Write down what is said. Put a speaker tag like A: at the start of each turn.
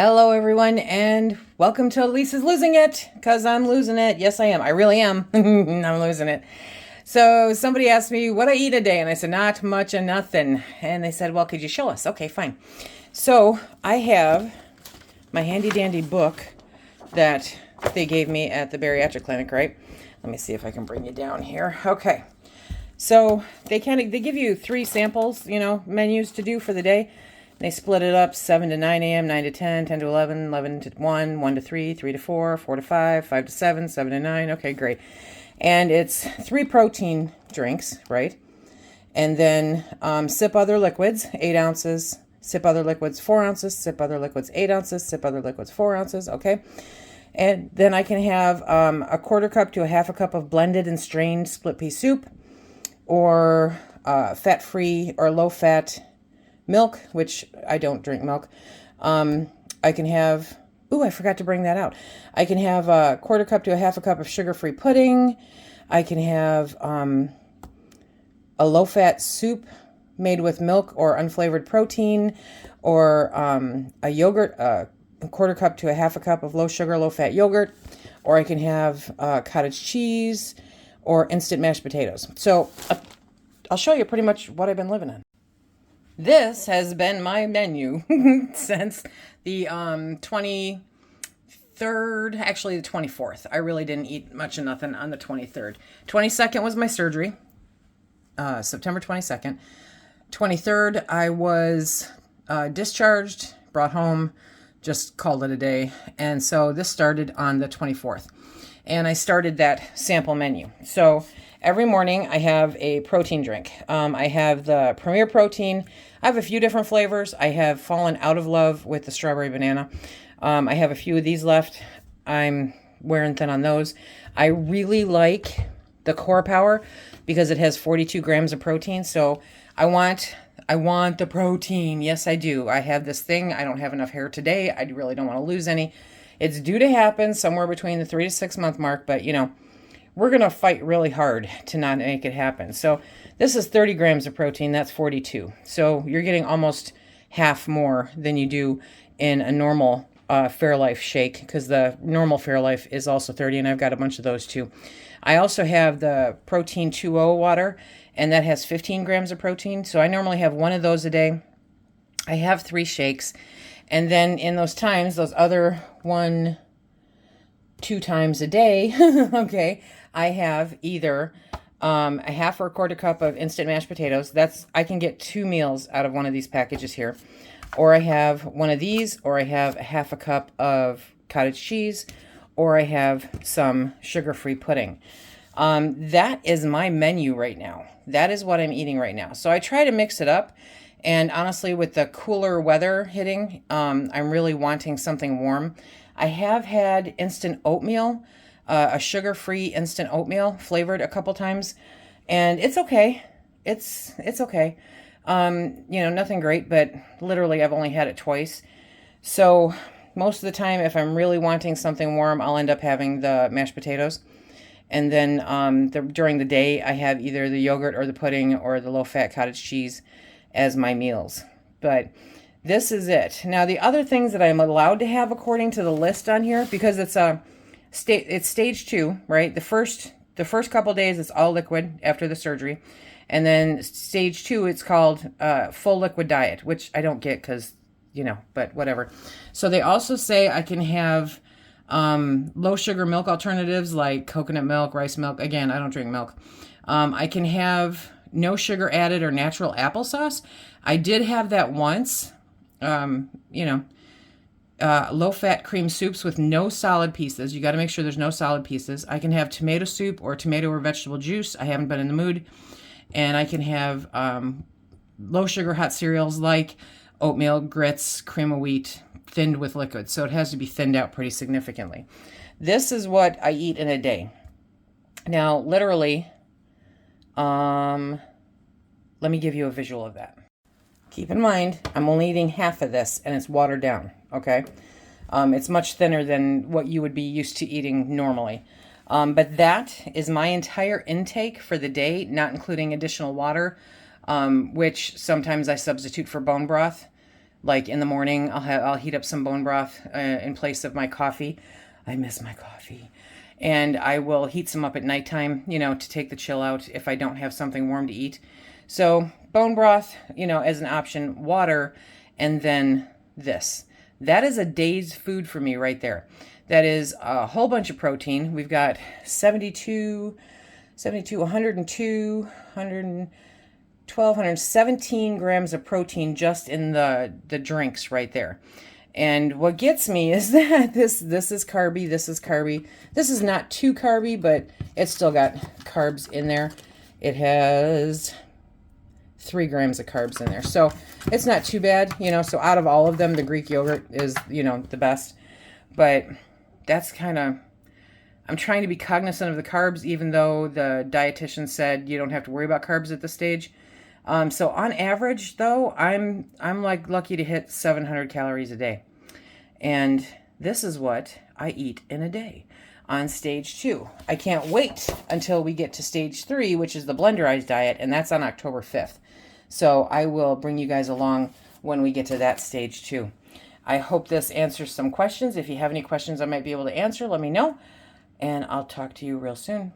A: Hello, everyone, and welcome to Lisa's Losing It, because I'm losing it. Yes, I am. I really am. I'm losing it. So somebody asked me what I eat a day, and I said, not much of nothing. And they said, well, could you show us? Okay, fine. So I have my handy-dandy book that they gave me at the bariatric clinic, right? Let me see if I can bring you down here. Okay. So they give you 3 samples, menus to do for the day. They split it up 7 to 9 a.m., 9 to 10, 10 to 11, 11 to 1, 1 to 3, 3 to 4, 4 to 5, 5 to 7, 7 to 9. Okay, great. And it's 3 protein drinks, right? And then sip other liquids, 8 ounces. Sip other liquids, 4 ounces. Sip other liquids, 8 ounces. Sip other liquids, 4 ounces. Okay. And then I can have a quarter cup to a half a cup of blended and strained split pea soup, or fat-free or low-fat milk, which I don't drink milk. I can have, I forgot to bring that out. I can have a quarter cup to a half a cup of sugar-free pudding. I can have a low-fat soup made with milk or unflavored protein, or a yogurt, a quarter cup to a half a cup of low-sugar, low-fat yogurt, or I can have cottage cheese or instant mashed potatoes. So I'll show you pretty much what I've been living on. This has been my menu since the 23rd, actually the 24th. I really didn't eat much of nothing on the 23rd. 22nd was my surgery, September 22nd. 23rd, I was discharged, brought home, just called it a day. And so this started on the 24th. And I started that sample menu. So every morning I have a protein drink. I have the Premier Protein. I have a few different flavors. I have fallen out of love with the strawberry banana. I have a few of these left. I'm wearing thin on those. I really like the Core Power because it has 42 grams of protein. So I want the protein. Yes, I do. I have this thing. I don't have enough hair today. I really don't want to lose any. It's due to happen somewhere between the 3 to 6 month mark, but we're going to fight really hard to not make it happen. So this is 30 grams of protein. That's 42. So you're getting almost half more than you do in a normal Fairlife shake, because the normal Fairlife is also 30, and I've got a bunch of those too. I also have the Protein 2.0 water, and that has 15 grams of protein. So I normally have one of those a day. I have 3 shakes. And then in those times, those other 1-2 times a day, okay, I have either a half or a quarter cup of instant mashed potatoes. I can get 2 meals out of one of these packages here. Or I have one of these, or I have a half a cup of cottage cheese, or I have some sugar-free pudding. That is my menu right now. That is what I'm eating right now. So I try to mix it up. And honestly, with the cooler weather hitting, I'm really wanting something warm. I have had instant oatmeal, a sugar-free instant oatmeal flavored a couple times, and it's okay. It's okay. Nothing great, but literally I've only had it twice. So most of the time, if I'm really wanting something warm, I'll end up having the mashed potatoes. And then during the day, I have either the yogurt or the pudding or the low-fat cottage cheese as my meals. But this is it. Now, the other things that I'm allowed to have according to the list on here, because it's stage 2, right? The first couple days, it's all liquid after the surgery. And then stage 2, it's called full liquid diet, which I don't get because, but whatever. So they also say I can have low sugar milk alternatives like coconut milk, rice milk. Again, I don't drink milk. I can have no sugar added or natural applesauce. I did have that once. Low-fat cream soups with no solid pieces. You got to make sure there's no solid pieces. I can have tomato soup or tomato or vegetable juice. I haven't been in the mood. And I can have low-sugar hot cereals like oatmeal, grits, cream of wheat, thinned with liquid. So it has to be thinned out pretty significantly. This is what I eat in a day. Now, literally, let me give you a visual of that. Keep in mind, I'm only eating half of this, and it's watered down, okay? It's much thinner than what you would be used to eating normally. But that is my entire intake for the day, not including additional water, which sometimes I substitute for bone broth. Like in the morning, I'll heat up some bone broth in place of my coffee. I miss my coffee. And I will heat some up at nighttime, to take the chill out if I don't have something warm to eat. So bone broth, as an option, water, and then this. That is a day's food for me right there. That is a whole bunch of protein. We've got 102, 102, 112, 117 grams of protein just in the drinks right there. And what gets me is that this is carby, this is carby. This is not too carby, but it's still got carbs in there. It has 3 grams of carbs in there. So it's not too bad, So out of all of them, the Greek yogurt is, the best. But that's kind of, I'm trying to be cognizant of the carbs, even though the dietitian said you don't have to worry about carbs at this stage. So on average, though, I'm like lucky to hit 700 calories a day. And this is what I eat in a day on stage 2. I can't wait until we get to stage 3, which is the blenderized diet, and that's on October 5th. So I will bring you guys along when we get to that stage 2. I hope this answers some questions. If you have any questions I might be able to answer, let me know, and I'll talk to you real soon.